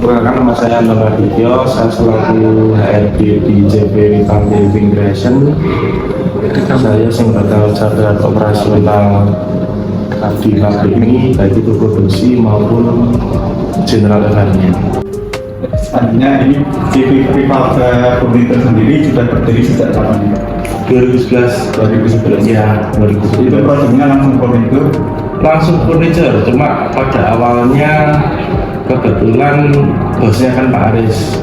Perkenalkan, nama saya Anton Radityo, saya selaku HRD di JP Retail Living Creation. Saya sebagai cadar operasional di pabrik ini, baik itu produksi maupun general eventnya. Selanjutnya ini JP Retail Furniture sendiri sudah berdiri sejak kapan? 2011 ya, 2011. Itu produknya langsung furniture. Cuma pada awalnya kebetulan bosnya kan Pak Aris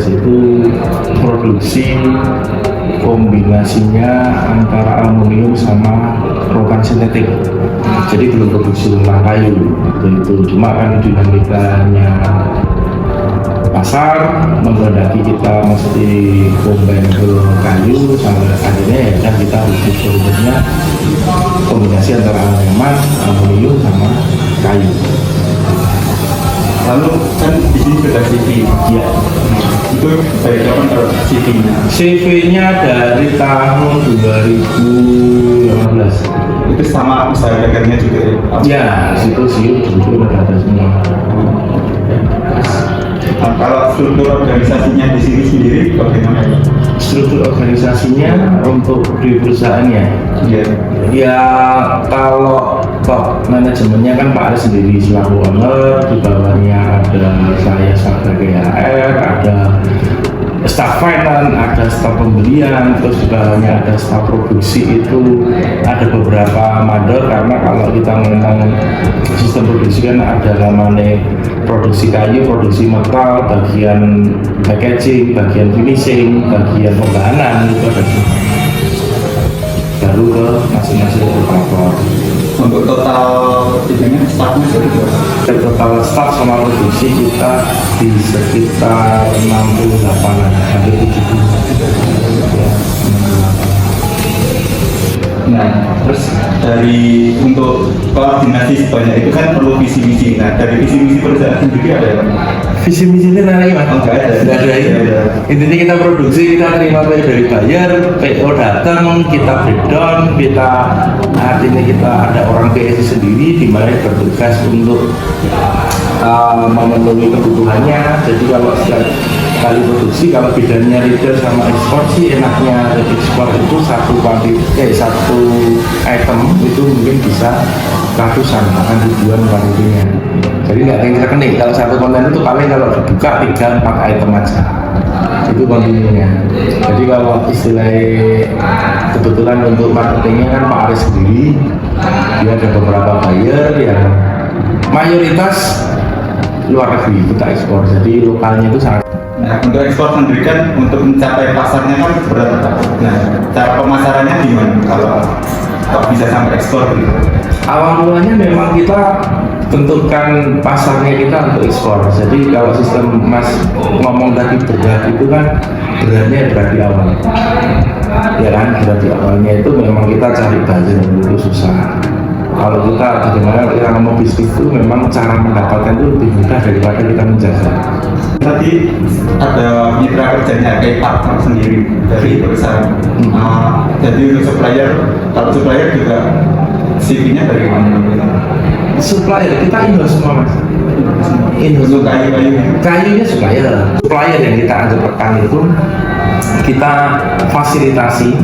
itu produksi kombinasinya antara aluminium sama rotan sintetik, jadi belum produksi rumah kayu itu. Cuma kan dinamikanya pasar menghendaki kita mesti combine ke kayu, sampai akhirnya ya kan kita bikin produknya kombinasi antara aluminium sama kayu. Lalu kan di sini sudah CV Ya, itu dari kapan kalau CV-nya? CV-nya dari tahun 2015. Itu sama usaha dagangnya juga ya? Ya, situ sih jujur ada semua. Nah, kalau struktur organisasinya di sini sendiri bagaimana? Struktur organisasinya untuk di perusahaannya, Iya. ya kalau top manajemennya kan Pak Aris sendiri selaku owner, di bawahnya ada saya sebagai HR, ada staf finance, ada staf pembelian, terus di bawahnya ada staf produksi. Itu ada beberapa mandor, karena kalau kita mengenal sistem produksi kan ada namanya produksi kayu, produksi metal, bagian packaging, bagian finishing, bagian pembahanan, itu ada semua. Baru ke masing-masing operator. Untuk total itunya staffnya berapa? Total staff sama produksi kita di sekitar 68 hampir 70 ya, 68. Nah, terus dari untuk koordinasi sebanyak itu kan perlu visi misi. Nah, dari visi misi perusahaan sendiri ada apa? Visi misinya nanti mas? Enggak ada. Nggak ada ini. Intinya kita produksi, kita terima PO dari buyer, PO datang, kita breakdown, kita artinya kita ada orang PSI sendiri di mana bertugas untuk memenuhi kebutuhannya. Jadi kalau setiap kali produksi, kalau bedanya retail sama ekspor sih enaknya ekspor itu satu item itu mungkin bisa ratusan bahkan ribuan kuantitinya. Jadi nggak ada yang terkenik. Kalau satu konten itu paling kalau dibuka 3-4 item aja, itu kontinunya. Jadi kalau istilahnya kebetulan untuk marketingnya kan Pak Aris sendiri, dia ada beberapa buyer yang mayoritas luar negeri kita ekspor, jadi lokalnya itu sangat. Nah, untuk ekspor sendiri kan untuk mencapai pasarnya kan berat. Nah, cara pemasarannya gimana kalau bisa sampai ekspor gitu? Awal mulanya memang kita tentukan pasarnya kita untuk ekspor. Jadi kalau sistem Mas ngomong tadi berat itu kan beratnya berat di awal, ya kan, berat di awalnya itu memang kita cari buyer itu susah. Kalau kita bagaimana kita ngomong bisnis itu memang cara mendapatkan itu lebih mudah daripada kita menjaga. Tadi ada mitra kerjanya kayak partner sendiri dari perusahaan. Jadi untuk supplier, kalau supplier juga CV-nya dari mana? Supplier kita in-house semua mas. In-house Untuk kayunya supplier yang kita ajarkan itu kita fasilitasi.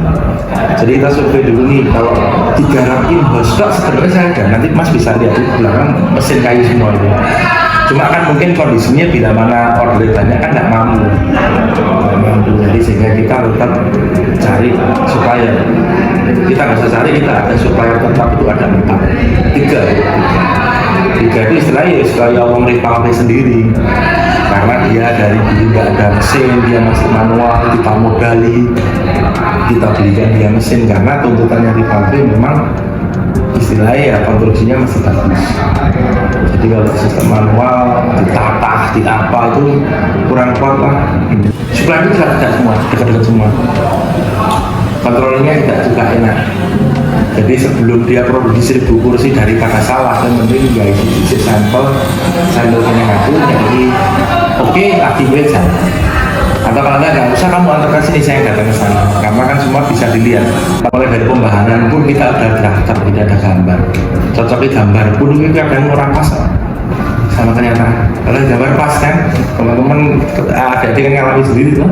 Jadi kita survei dulu nih, kalau digarap in-house stok sebenarnya saya ada, nanti mas bisa lihat di belakang mesin kayu semua itu. Cuma kan mungkin kondisinya bila mana order banyak kan nggak mampu. Jadi sehingga kita tetap cari supplier. Kita nggak usah cari, kita ada supplier tetap itu ada 4, 3 itu istilahnya supaya orang repave sendiri, karena dia dari dulu nggak ada mesin, dia masih manual, kita modali, kita belikan dia mesin karena tuntutannya repave memang istilahnya ya konstruksinya masih bagus. Jadi kalau sistem manual ditatah di apa itu kurang kuat lah. Supplier itu tidak semua, dekat-dekat semua. Kontrolnya tidak juga enak. Jadi sebelum dia produksi 1000 kursi dari kata salah, yang penting ya isi sampelnya ngaku, jadi oke, aktifin aja. Atau kalau nggak usah kamu antar ke sini, saya datang ke sana. Karena kan semua bisa dilihat. Mulai dari pembahanan pun kita ada daftar, tidak ada gambar. Cocoknya gambar pun itu kadang orang pasang. sama kenyataan. Kalau gambar pas kan, teman-teman ada kan ngalami sendiri tuh.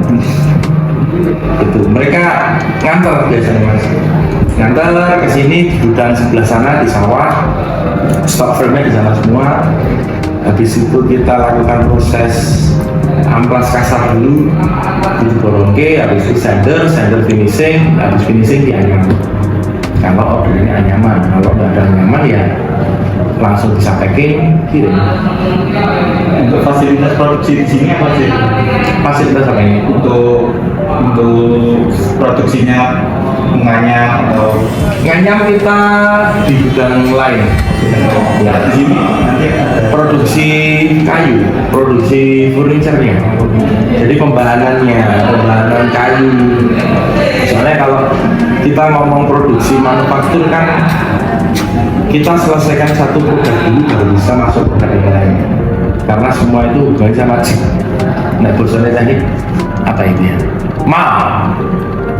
Itu mereka nganter biasanya mas, nganter ke sini di hutan sebelah sana di sawah, stok firmnya di sana semua. Habis itu kita lakukan proses amplas kasar dulu di Borongke, habis itu sender finishing, habis finishing dianyam. Kalau ordernya anyaman, kalau nggak ada anyaman ya langsung bisa packing kirim. Untuk fasilitas produksi di sini apa sih? Fasilitas apa ini? Untuk produksinya bunganya atau Nganyam kita di gudang lain. Ya, di sini nanti ada produksi kayu, produksi furniture-nya. Jadi pembahanan kayu. Soalnya kalau kita ngomong produksi manufaktur kan kita selesaikan satu produk dulu baru bisa masuk produk yang lain. Karena semua itu hubungannya sama chip. Nah, bosannya teknik apa itu ya?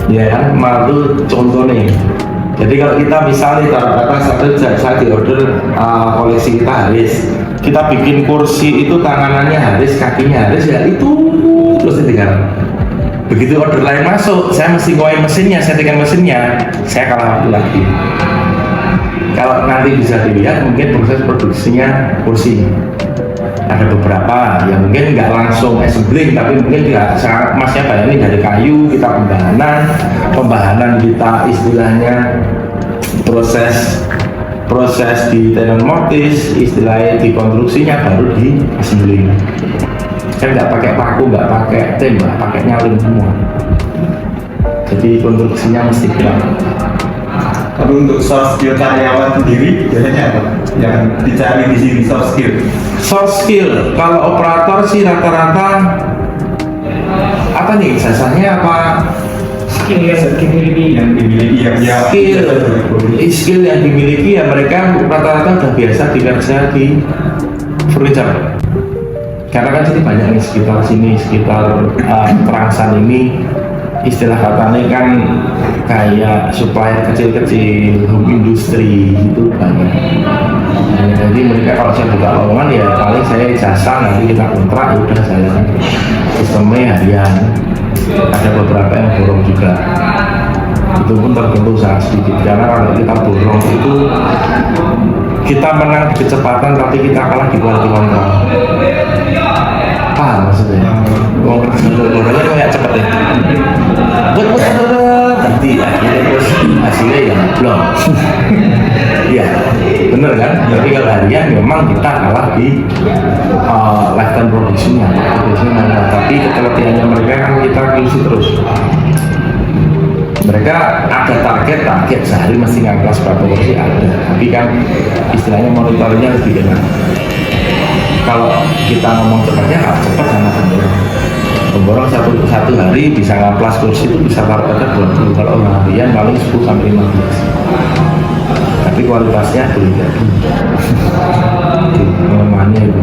Ya kan, mal itu contoh nih. Jadi kalau kita misalnya kata satu saya di order koleksi kita Haris, kita bikin kursi itu tanganannya Haris, kakinya Haris, ya itu terus ditinggal. Begitu order lain masuk, saya mesti ngoin mesinnya, settingan mesinnya, saya kalah waktu lagi. Kalau nanti bisa dilihat mungkin proses produksinya kursi ada beberapa yang mungkin nggak langsung assembling, tapi mungkin tidak sangat masnya bayangin dari kayu kita pembahanan kita istilahnya proses di tenon mortis, istilahnya di konstruksinya baru di assembling. Saya nggak pakai paku, nggak pakai tembak, pakai nyalin semua. Jadi konstruksinya mesti kuat. Tapi untuk soft skill karyawan sendiri biasanya apa yang dicari di sini? Soft skill Kalau operator sih rata-rata apa nih jasanya apa skill yang dimiliki skill yang dimiliki ya mereka rata-rata udah biasa bekerja di furniture. Karena kan sini banyak nih sekitar Trangsan ini istilah katanya kan kayak supplier kecil-kecil home industry itu banyak. Nah, jadi mereka kalau saya buka lowongan ya paling saya jasa, nanti kita kontrak ya udah saya sistemnya harian. Ada beberapa yang borong juga, itu pun tertentu sangat sedikit karena kalau kita borong itu kita menang di kecepatan tapi kita kalah di quality control. Paham maksudnya? Borongnya kayak cepet ya, nanti akhirnya terus hasilnya ya belum. Iya, bener kan? Tapi kalau harian memang kita kalah di lifetime produksinya, tapi keletihannya mereka kan kita isi terus. Mereka ada target sehari mesti ngangklas berapa porsi ada, tapi kan istilahnya monitoringnya lebih enak. Kalau kita ngomong cepatnya nggak cepat sama pemborong satu hari bisa ngaplas kursi itu bisa targetnya 20, kalau harian paling 10 sampai 15. Tapi kualitasnya belum jadi. Kelemahannya itu.